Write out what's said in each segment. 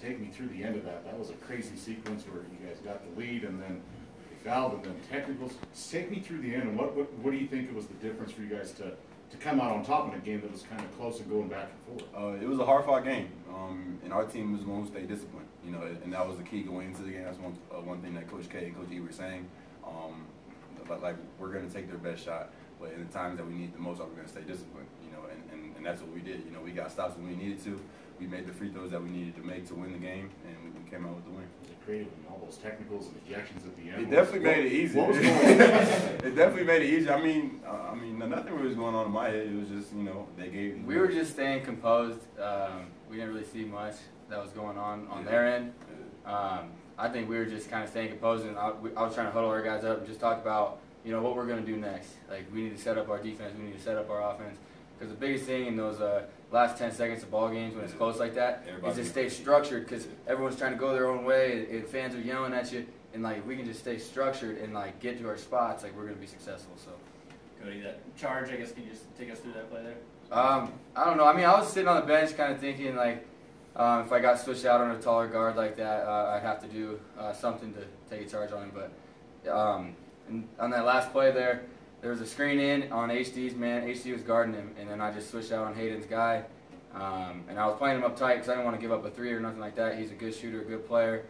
take me through the end of that. That was a crazy sequence where you guys got the lead and then they fouled and then technicals. Take me through the end, and what do you think was the difference for you guys to come out on top in a game that was kind of close and going back and forth? It was a hard-fought game, and our team was going to stay disciplined. You know, and that was the key going into the game. That's one thing that Coach K and Coach E were saying. Like we're going to take their best shot, but in the times that we need the most, we're going to stay disciplined. You know, and that's what we did. You know, we got stops when we needed to. We made the free throws that we needed to make to win the game, and we came out with the win. Was it creative and all those technicals and ejections at the end? It definitely made it easy. What was going on? It definitely made it easy. I mean, nothing really was going on in my head. It was just, you know, they gave. We were just staying composed. We didn't really see much that was going on their end. I think we were just kind of staying composed, and I was trying to huddle our guys up and just talk about, you know, what we're going to do next. Like, we need to set up our defense. We need to set up our offense. Because the biggest thing in those last 10 seconds of ball games when it's close like that is to stay structured, because everyone's trying to go their own way, and fans are yelling at you, and like we can just stay structured and like get to our spots, like we're going to be successful. So, Cody, that charge, I guess, can you just take us through that play there? I don't know. I mean, I was sitting on the bench kind of thinking like if I got switched out on a taller guard like that, I'd have to do something to take a charge on him. But and on that last play there was a screen in on HD's man. HD was guarding him, and then I just switched out on Hayden's guy. And I was playing him up tight because I didn't want to give up a three or nothing like that. He's a good shooter, a good player.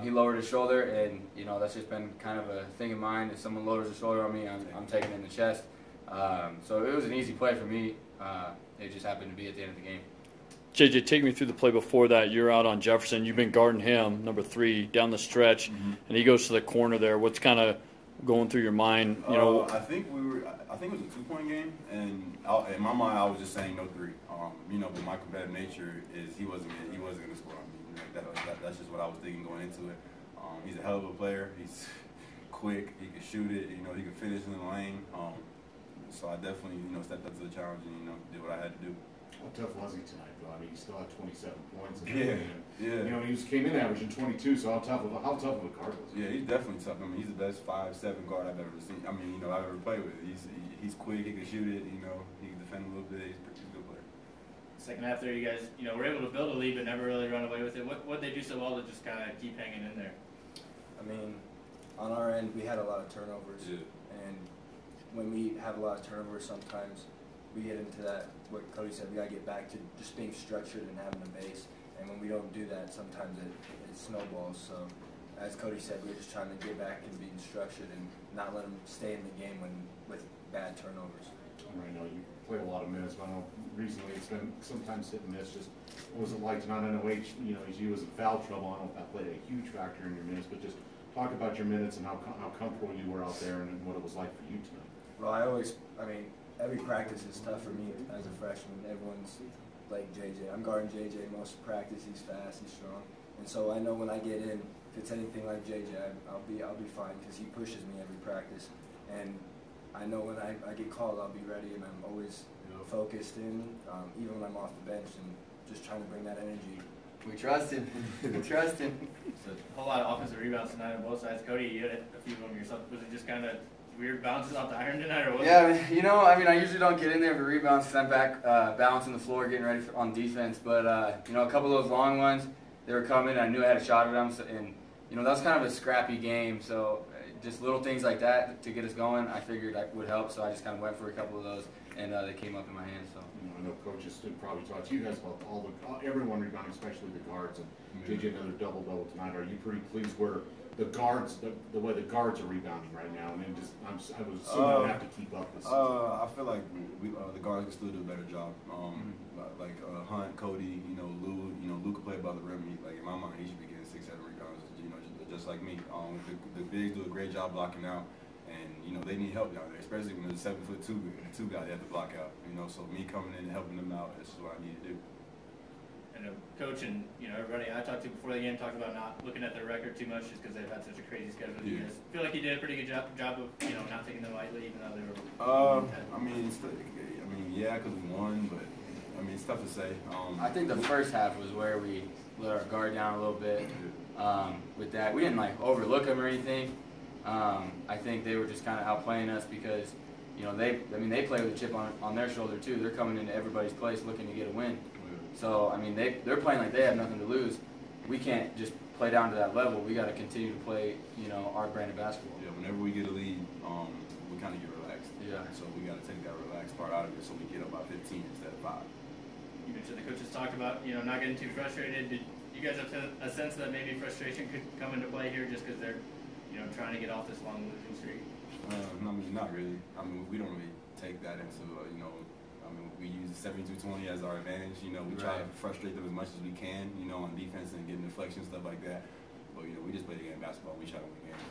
He lowered his shoulder, and you know that's just been kind of a thing of mine. If someone lowers his shoulder on me, I'm taking it in the chest. So it was an easy play for me. It just happened to be at the end of the game. JJ, take me through the play before that. You're out on Jefferson. You've been guarding him, number 3, down the stretch, and he goes to the corner there. What's kind of going through your mind? You know, I think it was a 2-point game, and in my mind, I was just saying no 3. You know, but my competitive nature is he wasn't going to score on me. You know, that's just what I was thinking going into it. He's a hell of a player. He's quick. He can shoot it. You know, he can finish in the lane. So I definitely, you know, stepped up to the challenge and, you know, did what I had to do. How tough was he tonight, though? I mean, he still had 27 points. Yeah. You know, he came in averaging 22. So how tough of a guard was he? Yeah, he's definitely tough. I mean, he's the best 5'7" guard I've ever seen. I mean, you know, I've ever played with. He's quick. He can shoot it. You know, he can defend a little bit. He's a good player. Second half there, you guys, you know, were able to build a lead but never really run away with it. What they do so well to just kind of keep hanging in there? I mean, on our end, we had a lot of turnovers, and when we have a lot of turnovers, sometimes we get into that, what Cody said, we got to get back to just being structured and having a base, and when we don't do that, sometimes it snowballs. So, as Cody said, we're just trying to get back and being structured and not let them stay in the game with bad turnovers. Right now, you play a lot of minutes, but I know recently it's been sometimes hit and miss. Just what was it like tonight? I know you know, as you was in foul trouble, I don't know if that played a huge factor in your minutes, but just talk about your minutes and how comfortable you were out there and what it was like for you tonight. Well, I mean, every practice is tough for me as a freshman. Everyone's like JJ. I'm guarding JJ most of practice. He's fast, he's strong, and so I know when I get in, if it's anything like JJ, I'll be fine because he pushes me every practice, and I know when I get called, I'll be ready, and I'm always focused in, even when I'm off the bench, and just trying to bring that energy. We trust him. We trust him. So a whole lot of offensive rebounds tonight on both sides. Cody, you had a few of them yourself. Was it just kind of weird bounces off the iron tonight, or what? Yeah, you know, I mean, I usually don't get in there for rebounds because I'm back balancing the floor, getting ready on defense. But, you know, a couple of those long ones, they were coming. I knew I had a shot at them. So, and, you know, that was kind of a scrappy game. So just little things like that to get us going, I figured would help. So I just kind of went for a couple of those, and they came up in my hands. So. You know, I know coaches probably talk to you guys about everyone rebounding, especially the guards. And JJ, another double-double tonight. Are you pretty pleased where the guards, the way the guards are rebounding right now? I mean, I was assuming they have to keep up this. I feel like the guards can still do a better job. Like Hunt, Cody, you know, Lou, you know, Lou can play above the rim. Like in my mind, he should be getting 6-7 rebounds. You know, just like me. The bigs do a great job blocking out, and you know they need help down there, especially when there's a 7'2" guy they have to block out. You know, so me coming in and helping them out, this is what I need to do. And coach and, you know, everybody I talked to before the game talked about not looking at their record too much just because they've had such a crazy schedule. You guys feel like you did a pretty good job of, you know, not taking them lightly, even though they were. I mean, yeah, because we won, but I mean, it's tough to say. I think the first half was where we let our guard down a little bit. With that, we didn't like overlook them or anything. I think they were just kind of outplaying us because, you know, they play with a chip on their shoulder too. They're coming into everybody's place looking to get a win. So, I mean, they're playing like they have nothing to lose. we can't just play down to that level. We got to continue to play, you know, our brand of basketball. Yeah, whenever we get a lead, we kind of get relaxed. Yeah. So we got to take that relaxed part out of it, so we get up by 15 instead of 5. You mentioned the coaches talked about, you know, not getting too frustrated. Did you guys have a sense that maybe frustration could come into play here just because they're, you know, trying to get off this long losing streak? I mean, not really. I mean, we don't really take that into, you know, I mean, we use 72-20 as our advantage. You know, we try to frustrate them as much as we can, you know, on defense and getting deflections, stuff like that. But, you know, we just play the game of basketball. We try to win games.